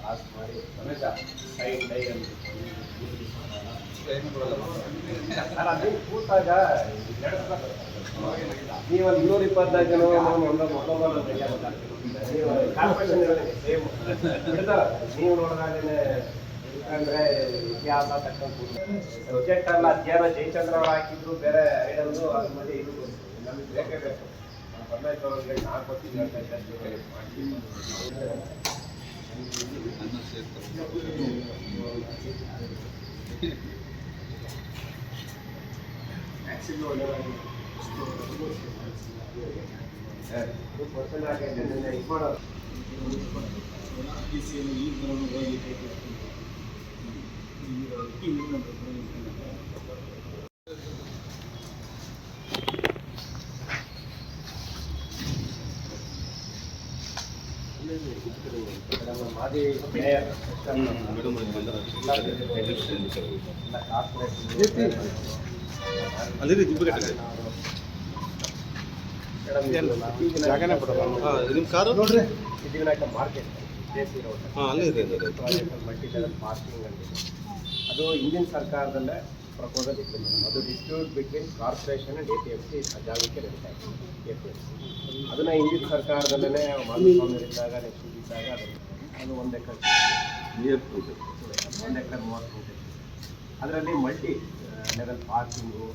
Pass ಮಾಡಿ ಸಮೇತ side dye sir ಅದು ಕೂತಾಗ ನೀವು ಒಂದು 224 ಜನ ಸೇಮ್ ಬಿಡ್ತಾರ ನೀವು ನೋಡಿದಾಗಲೇ ಅಂದ್ರೆ ಇತಿಹಾಸ ತಕ್ಕಂತ ಸಬ್ಜೆಕ್ಟ್ ಅಲ್ಲ ಅಧ್ಯಯನ ಜಯಚಂದ್ರ ಅವರು ಹಾಕಿದ್ರು ಬೇರೆ ಐಡಲ್ದು ಅದ್ರ ಮಧ್ಯೆ ಇದು ನಮಗೆ ಬೇಕೇ ಬೇಕು ಪರಮೇಶ್ವರ ಅವರಿಗೆ ನಾನು ಕೊಟ್ಟಿದ್ದೀನಿ ಮಾಜಿ mayor Siddhivinayak market JC road multi level parking ಅಂತಿದೆ. ಅದು ಹಿಂದಿನ ಸರ್ಕಾರದಲ್ಲೇ ಪ್ರಪೋಸಲ್ ಇತ್ತು. ಅದು dispute between corporation and APMC ಜಾಗಕ್ಕೆ ನಡೀತಾ ಇತ್ತು. APMC ಅದನ್ನ ಹಿಂದಿನ ಸರ್ಕಾರದಲ್ಲೇ ಮಾಧುಸ್ವಾಮಿಯವರಿದ್ದಾಗ ನೆಕ್ಸ್ಟ್ ಇದ್ದಾಗ ಅದು 1 ಎಕರೆ 1 ಎಕರೆ 30 ಗುಂಟೆ. ಅದರಲ್ಲಿ ಮಲ್ಟಿ ಲೆವೆಲ್ ಪಾರ್ಕಿಂಗು,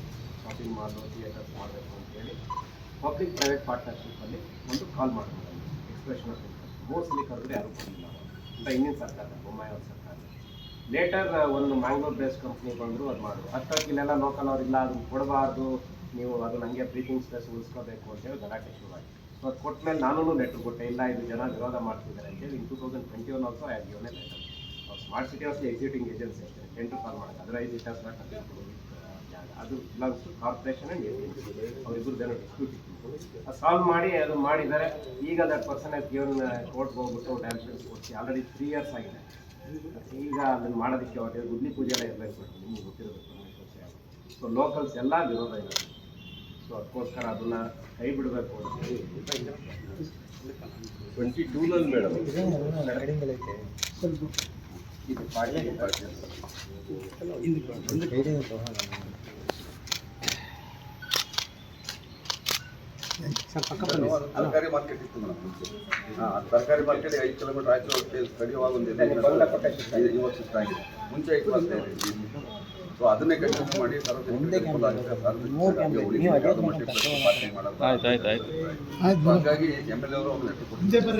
ಶಾಪಿಂಗ್ ಮಾಲು, ಥಿಯೇಟರ್ಸ್ ಮಾಡಬೇಕು ಅಂತೇಳಿ ಪಬ್ಲಿಕ್ ಪ್ರೈವೇಟ್ ಪಾರ್ಟ್ನರ್ಶಿಪ್ಪಲ್ಲಿ ಒಂದು ಕಾಲ್ ಮಾಡೋದು ಎಕ್ಸ್ಪ್ರೆಷನ್ ಆಫ್ ಇಂಟ್ರೆಸ್ಟ್. ಮೋಸ್ಟ್ಲಿ ಕರೆದ್ರೆ ಯಾರು ಕೊಡಲಿಲ್ಲ ಅಂತ ಹಿಂದಿನ ಸರ್ಕಾರ, ಬೊಮ್ಮಾಯಿ ಅವ್ರ ಸರ್ಕಾರ. ಲೇಟರ್ ಒಂದು ಮ್ಯಾಂಗ್ಳೂರ್ ಬೇಸ್ಡ್ ಕಂಪ್ನಿ ಬಂದರು, ಅದು ಮಾಡಿದ್ರು. ಅಷ್ಟೊತ್ತಿಗೆ ಇಲ್ಲೆಲ್ಲ ಲೋಕಲ್ ಅವರಿಲ್ಲ, ಅದನ್ನು ಕೊಡಬಾರ್ದು, ನೀವು ಅದು ನನಗೆ ಬ್ರೀತಿಂಗ್ ಸ್ಪೇಸ್ ಉಳಿಸ್ಕೋಬೇಕು ಅಂತೇಳಿ ಗಲಾಟೆ ಶುರುವಾಯಿತು. ಸೊ ಅದು ಕೊಟ್ಟ ಮೇಲೆ ನಾನು ಲೆಟ್ರ್ ಕೊಟ್ಟೆ, ಇಲ್ಲ ಇದು ಜನ ವಿರೋಧ ಮಾಡ್ತಿದ್ದಾರೆ ಅಂತೇಳಿ. In 2021 also I have given a letter. Smart city of executing agency ಅಷ್ಟೇ, ಟೆಂಡರ್ ಕಾಲ್ ಮಾಡೋದು. ಅದರೈದು ಇತಿಹಾಸ ಅದು belongs to corporation and APMC. ಅವರಿಬ್ಬರದ್ದೇನೋ ಡಿಸ್ಪ್ಯೂಟ್ ಇತ್ತು, ಅದು ಸಾಲ್ವ್ ಮಾಡಿ ಅದು ಮಾಡಿದ್ದಾರೆ. ಈಗ ದಟ್ ಪರ್ಸನ್ ಆಸ್ ಗಿವನ್ ಕೋರ್ಟ್ಗೆ ಹೋಗ್ಬಿಟ್ಟು ಡ್ಯಾನ್ಸ್ ಕೊಡ್ಸಿ ಆಲ್ರೆಡಿ 3 years ಆಗಿದೆ. ಈಗ ಅದನ್ನು ಮಾಡೋದಕ್ಕೆ ಅವತ್ತು ಗುದ್ಲಿ ಪೂಜೆ ಎಲ್ಲ ಇರಬೇಕು, ನಿಮ್ಗೆ ಗೊತ್ತಿರಬೇಕು. ಸೊ ಲೋಕಲ್ಸ್ ಎಲ್ಲ ವಿರೋಧ ಇದೆ. ಸೊ ಅದಕ್ಕೋಸ್ಕರ ಅದನ್ನು ಕೈ ಬಿಡಬೇಕು ಅಂತ ಹೇಳಿ 22 ಮೇಡಮ್ ಇದು ಪಾರ್ಟಿ ತರಕಾರಿ ಮಾರ್ಕೆಟ್ ಇತ್ತು ಮೇಡಮ್ ಮುಂಚೆ. ತರಕಾರಿ ಮಾರ್ಕೆಟ್ 5 ಕಿಲೋಮೀಟರ್ ಆಯ್ತು. ಕಡಿಯುವಾಗ ಒಂದು ಇವತ್ತು ಶಿಫ್ಟ್ ಆಗಿದೆ. ಮುಂಚೆ 5 ವರ್ಷ ಇದೆ. ಸೊ ಅದನ್ನೇ ಕಂಟಿನ್ಯೂ ಮಾಡಿ ಸಾರ್ವಜನಿಕರಿಗೆ ಹಾಗಾಗಿ MLA ಅವರು ಒಂದು ಲೆಟರ್ ಕೊಟ್ಟಿದ್ದಾರೆ.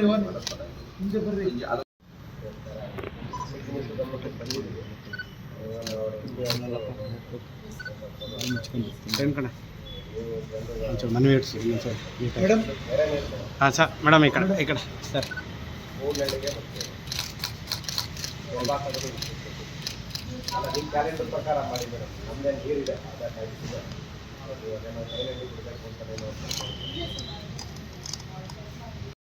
ಮನವಿ ಮೇಡಮ್. ಹಾಂ ಸರ್ ಮೇಡಮ್ ಈ ಕಡೆ ಸರ್. ನಿಮ್ಮ ಕ್ಯಾಲೆಂಡರ್ ಪ್ರಕಾರ ಮಾಡಿ ಮೇಡಮ್. ನಮ್ಮದೇ ನೀರಿದೆ, ಅದೇ ಬಿಡಬೇಕು ಅಂತಲೇ